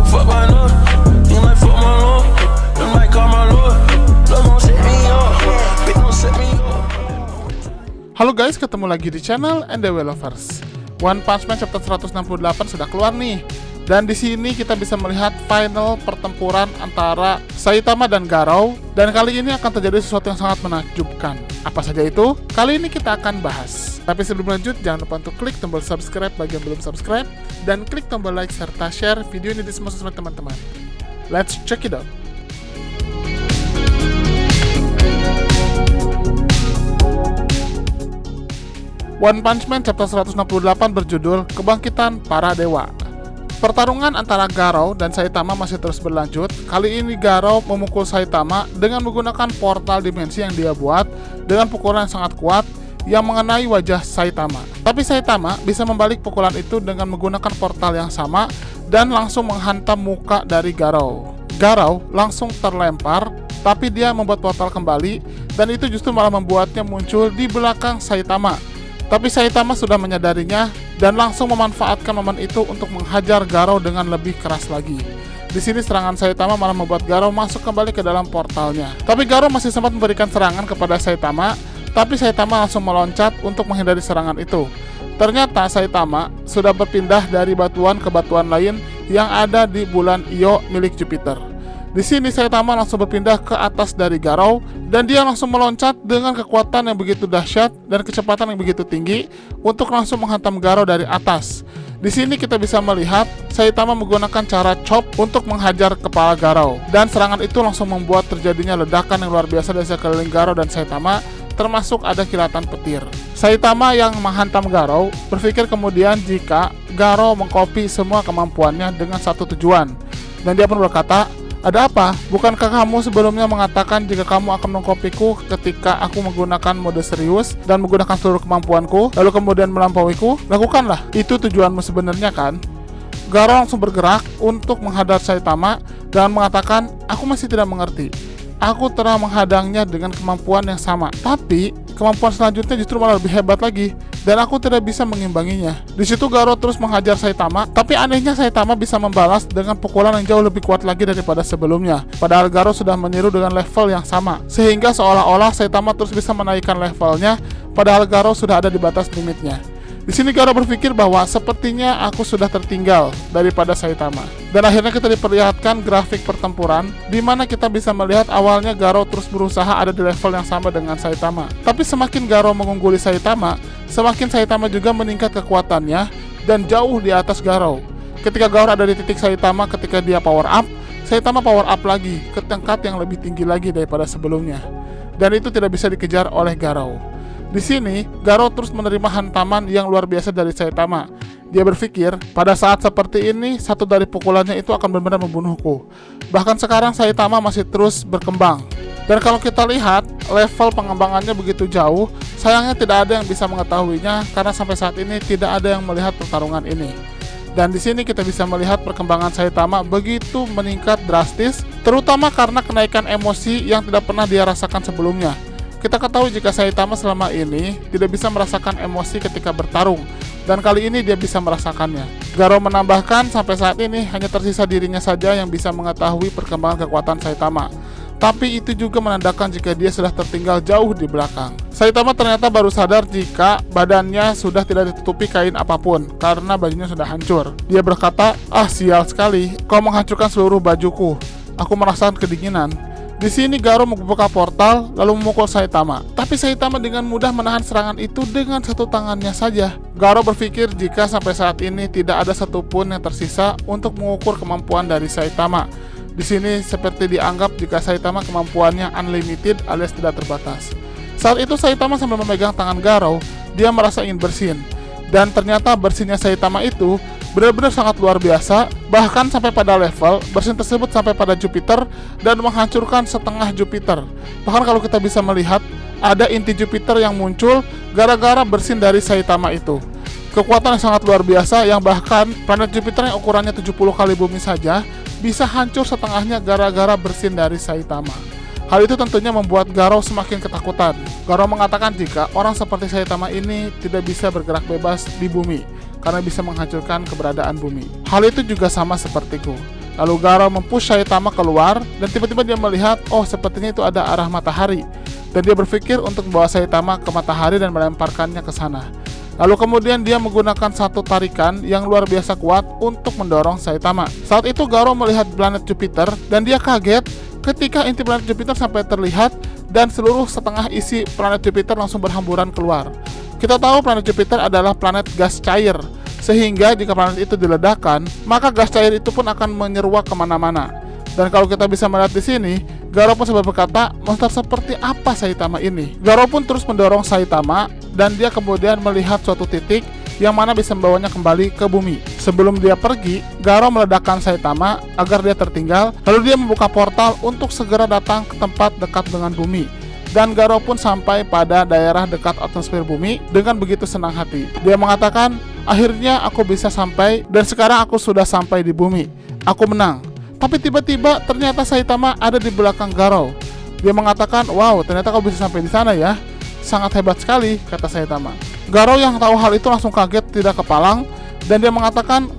Fuck my lord, you might fuck my lord, you might call my lord. Love gon' set me up, bitch gon' set me up. Halo guys, ketemu lagi di channel NDW Lovers. One Punch Man chapter 168 sudah keluar nih. Dan di sini kita bisa melihat final pertempuran antara Saitama dan Garou. Dan kali ini akan terjadi sesuatu yang sangat menakjubkan. Apa saja itu? Kali ini kita akan bahas. Tapi sebelum lanjut, jangan lupa untuk klik tombol subscribe bagi yang belum subscribe. Dan klik tombol like serta share video ini di semua sosmed teman-teman. Let's check it out. One Punch Man chapter 168 berjudul Kebangkitan Para Dewa. Pertarungan antara Garou dan Saitama masih terus berlanjut. Kali ini Garou memukul Saitama dengan menggunakan portal dimensi yang dia buat dengan pukulan yang sangat kuat yang mengenai wajah Saitama. Tapi Saitama bisa membalik pukulan itu dengan menggunakan portal yang sama dan langsung menghantam muka dari Garou. Garou langsung terlempar, tapi dia membuat portal kembali dan itu justru malah membuatnya muncul di belakang Saitama. Tapi Saitama sudah menyadarinya dan langsung memanfaatkan momen itu untuk menghajar Garou dengan lebih keras lagi. Di sini serangan Saitama malah membuat Garou masuk kembali ke dalam portalnya. Tapi Garou masih sempat memberikan serangan kepada Saitama, tapi Saitama langsung meloncat untuk menghindari serangan itu. Ternyata Saitama sudah berpindah dari batuan ke batuan lain yang ada di bulan Io milik Jupiter. Di sini Saitama langsung berpindah ke atas dari Garou dan dia langsung meloncat dengan kekuatan yang begitu dahsyat dan kecepatan yang begitu tinggi untuk langsung menghantam Garou dari atas. Di sini kita bisa melihat Saitama menggunakan cara chop untuk menghajar kepala Garou dan serangan itu langsung membuat terjadinya ledakan yang luar biasa dari sekeliling Garou dan Saitama, termasuk ada kilatan petir. Saitama yang menghantam Garou berpikir kemudian jika Garou mengcopy semua kemampuannya dengan satu tujuan, dan dia pun berkata, "Ada apa? Bukankah kamu sebelumnya mengatakan jika kamu akan mengkopiku ketika aku menggunakan mode serius dan menggunakan seluruh kemampuanku, lalu kemudian melampauiku? Lakukanlah, itu tujuanmu sebenarnya kan?" Garou langsung bergerak untuk menghadap Saitama dan mengatakan, "Aku masih tidak mengerti. Aku telah menghadangnya dengan kemampuan yang sama, tapi kemampuan selanjutnya justru malah lebih hebat lagi, dan aku tidak bisa mengimbanginya." Di situ Garou terus menghajar Saitama, tapi anehnya Saitama bisa membalas dengan pukulan yang jauh lebih kuat lagi daripada sebelumnya. Padahal Garou sudah meniru dengan level yang sama, sehingga seolah-olah Saitama terus bisa menaikkan levelnya, padahal Garou sudah ada di batas limitnya. Di sini Garou berpikir bahwa sepertinya aku sudah tertinggal daripada Saitama. Dan akhirnya kita diperlihatkan grafik pertempuran di mana kita bisa melihat awalnya Garou terus berusaha ada di level yang sama dengan Saitama. Tapi semakin Garou mengungguli Saitama, semakin Saitama juga meningkat kekuatannya dan jauh di atas Garou. Ketika Garou ada di titik Saitama ketika dia power up, Saitama power up lagi ke tingkat yang lebih tinggi lagi daripada sebelumnya. Dan itu tidak bisa dikejar oleh Garou. Di sini, Garou terus menerima hantaman yang luar biasa dari Saitama. Dia berpikir, pada saat seperti ini, satu dari pukulannya itu akan benar-benar membunuhku. Bahkan sekarang Saitama masih terus berkembang. Dan kalau kita lihat, level pengembangannya begitu jauh, sayangnya tidak ada yang bisa mengetahuinya karena sampai saat ini tidak ada yang melihat pertarungan ini. Dan di sini kita bisa melihat perkembangan Saitama begitu meningkat drastis, terutama karena kenaikan emosi yang tidak pernah dia rasakan sebelumnya. Kita ketahui jika Saitama selama ini tidak bisa merasakan emosi ketika bertarung, dan kali ini dia bisa merasakannya. Garou menambahkan sampai saat ini hanya tersisa dirinya saja yang bisa mengetahui perkembangan kekuatan Saitama. Tapi itu juga menandakan jika dia sudah tertinggal jauh di belakang. Saitama ternyata baru sadar jika badannya sudah tidak ditutupi kain apapun karena bajunya sudah hancur. Dia berkata, "Ah, sial sekali, kau menghancurkan seluruh bajuku. Aku merasakan kedinginan." Di sini Garou membuka portal lalu memukul Saitama. Tapi Saitama dengan mudah menahan serangan itu dengan satu tangannya saja. Garou berpikir jika sampai saat ini tidak ada satupun yang tersisa untuk mengukur kemampuan dari Saitama. Di sini seperti dianggap jika Saitama kemampuannya unlimited alias tidak terbatas. Saat itu Saitama sambil memegang tangan Garou, dia merasa ingin bersin. Dan ternyata bersinnya Saitama itu benar-benar sangat luar biasa, bahkan sampai pada level bersin tersebut sampai pada Jupiter dan menghancurkan setengah Jupiter. Bahkan kalau kita bisa melihat, ada inti Jupiter yang muncul gara-gara bersin dari Saitama itu. Kekuatan yang sangat luar biasa yang bahkan planet Jupiter yang ukurannya 70 kali bumi saja bisa hancur setengahnya gara-gara bersin dari Saitama. Hal itu tentunya membuat Garou semakin ketakutan. Garou mengatakan jika orang seperti Saitama ini tidak bisa bergerak bebas di bumi karena bisa menghancurkan keberadaan bumi. Hal itu juga sama sepertiku. Lalu Garou mempush Saitama keluar dan tiba-tiba dia melihat, oh sepertinya itu ada arah matahari. Dan dia berpikir untuk membawa Saitama ke matahari dan melemparkannya ke sana. Lalu kemudian dia menggunakan satu tarikan yang luar biasa kuat untuk mendorong Saitama. Saat itu Garou melihat planet Jupiter dan dia kaget ketika inti planet Jupiter sampai terlihat dan seluruh setengah isi planet Jupiter langsung berhamburan keluar. Kita tahu planet Jupiter adalah planet gas cair, sehingga jika planet itu diledakkan, maka gas cair itu pun akan menyeruak kemana-mana. Dan kalau kita bisa melihat di sini, Garou pun sempat berkata, monster seperti apa Saitama ini? Garou pun terus mendorong Saitama dan dia kemudian melihat suatu titik yang mana bisa membawanya kembali ke bumi. Sebelum dia pergi, Garou meledakkan Saitama agar dia tertinggal, lalu dia membuka portal untuk segera datang ke tempat dekat dengan bumi. Dan Garou pun sampai pada daerah dekat atmosfer bumi dengan begitu senang hati. Dia mengatakan, akhirnya aku bisa sampai dan sekarang aku sudah sampai di bumi. Aku menang. Tapi tiba-tiba ternyata Saitama ada di belakang Garou. Dia mengatakan, wow, ternyata kau bisa sampai di sana ya. Sangat hebat sekali, kata Saitama. Garou yang tahu hal itu langsung kaget tidak kepalang dan dia mengatakan,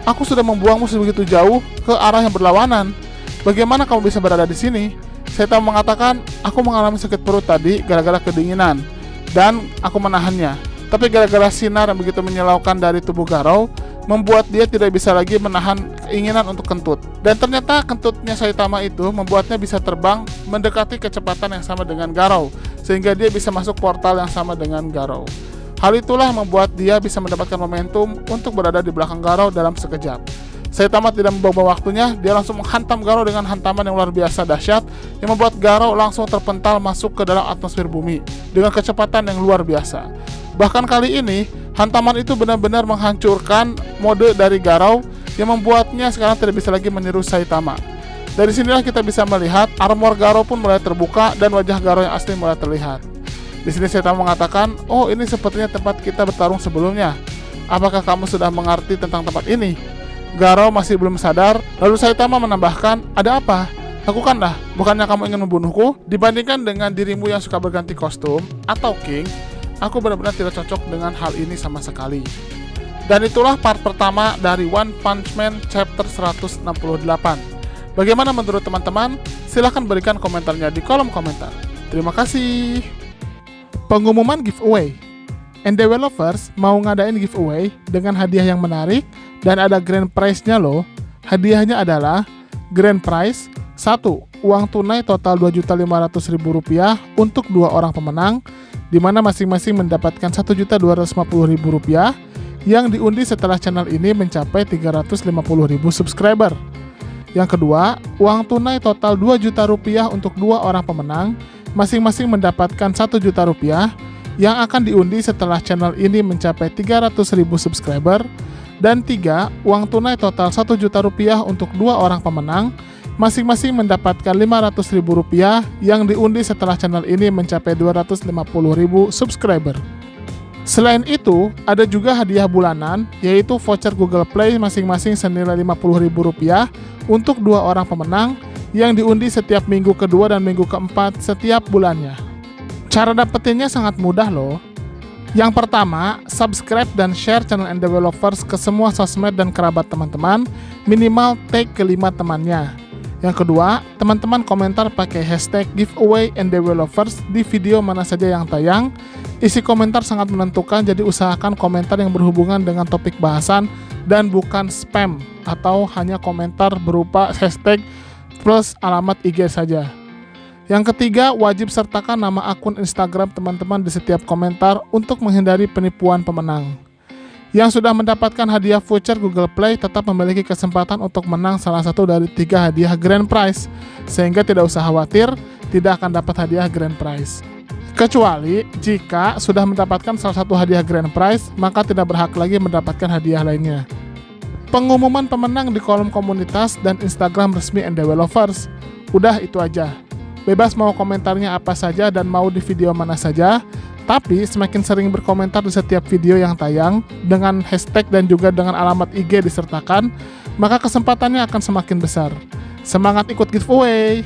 aku sudah membuangmu sebegitu jauh ke arah yang berlawanan. Bagaimana kamu bisa berada di sini? Saitama mengatakan, aku mengalami sakit perut tadi gara-gara kedinginan dan aku menahannya. Tapi gara-gara sinar yang begitu menyilaukan dari tubuh Garou membuat dia tidak bisa lagi menahan keinginan untuk kentut. Dan ternyata kentutnya Saitama itu membuatnya bisa terbang mendekati kecepatan yang sama dengan Garou, sehingga dia bisa masuk portal yang sama dengan Garou. Hal itulah yang membuat dia bisa mendapatkan momentum untuk berada di belakang Garou dalam sekejap. Saitama tidak membawa waktunya, dia langsung menghantam Garou dengan hantaman yang luar biasa dahsyat yang membuat Garou langsung terpental masuk ke dalam atmosfer bumi dengan kecepatan yang luar biasa. Bahkan kali ini, hantaman itu benar-benar menghancurkan mode dari Garou yang membuatnya sekarang tidak bisa lagi meniru Saitama. Dari sinilah kita bisa melihat armor Garou pun mulai terbuka dan wajah Garou yang asli mulai terlihat. Di sini Saitama mengatakan, oh ini sepertinya tempat kita bertarung sebelumnya. Apakah kamu sudah mengerti tentang tempat ini? Garou masih belum sadar, lalu Saitama menambahkan, ada apa? Lakukanlah, bukannya kamu ingin membunuhku? Dibandingkan dengan dirimu yang suka berganti kostum, atau King, aku benar-benar tidak cocok dengan hal ini sama sekali. Dan itulah part pertama dari One Punch Man chapter 168. Bagaimana menurut teman-teman? Silahkan berikan komentarnya di kolom komentar. Terima kasih. Pengumuman giveaway. NDW Lovers mau ngadain giveaway dengan hadiah yang menarik dan ada grand prize-nya loh. Hadiahnya adalah grand prize 1. Uang tunai total Rp2.500.000 untuk 2 orang pemenang, di mana masing-masing mendapatkan Rp1.250.000 yang diundi setelah channel ini mencapai 350.000 subscriber. Yang kedua, uang tunai total Rp2 juta untuk 2 orang pemenang, masing-masing mendapatkan Rp1 juta yang akan diundi setelah channel ini mencapai 300.000 subscriber. Dan 3, uang tunai total Rp1 juta untuk 2 orang pemenang, masing-masing mendapatkan Rp500.000 yang diundi setelah channel ini mencapai 250.000 subscriber. Selain itu, ada juga hadiah bulanan, yaitu voucher Google Play masing-masing senilai Rp50.000 untuk 2 orang pemenang yang diundi setiap minggu kedua dan minggu keempat setiap bulannya. Cara dapetinnya sangat mudah loh. Yang pertama, subscribe dan share channel NDW Lovers ke semua sosmed dan kerabat teman-teman, minimal tag ke 5 temannya. Yang kedua, teman-teman komentar pakai hashtag giveaway NDW Lovers di video mana saja yang tayang. Isi komentar sangat menentukan, jadi usahakan komentar yang berhubungan dengan topik bahasan dan bukan spam atau hanya komentar berupa hashtag plus alamat IG saja. Yang ketiga, wajib sertakan nama akun Instagram teman-teman di setiap komentar untuk menghindari penipuan pemenang. Yang sudah mendapatkan hadiah voucher Google Play tetap memiliki kesempatan untuk menang salah satu dari 3 hadiah grand prize, sehingga tidak usah khawatir tidak akan dapat hadiah grand prize. Kecuali jika sudah mendapatkan salah satu hadiah grand prize, maka tidak berhak lagi mendapatkan hadiah lainnya. Pengumuman pemenang di kolom komunitas dan Instagram resmi NDW Lovers. Udah itu aja. Bebas mau komentarnya apa saja dan mau di video mana saja, tapi semakin sering berkomentar di setiap video yang tayang dengan hashtag dan juga dengan alamat IG disertakan, maka kesempatannya akan semakin besar. Semangat ikut giveaway!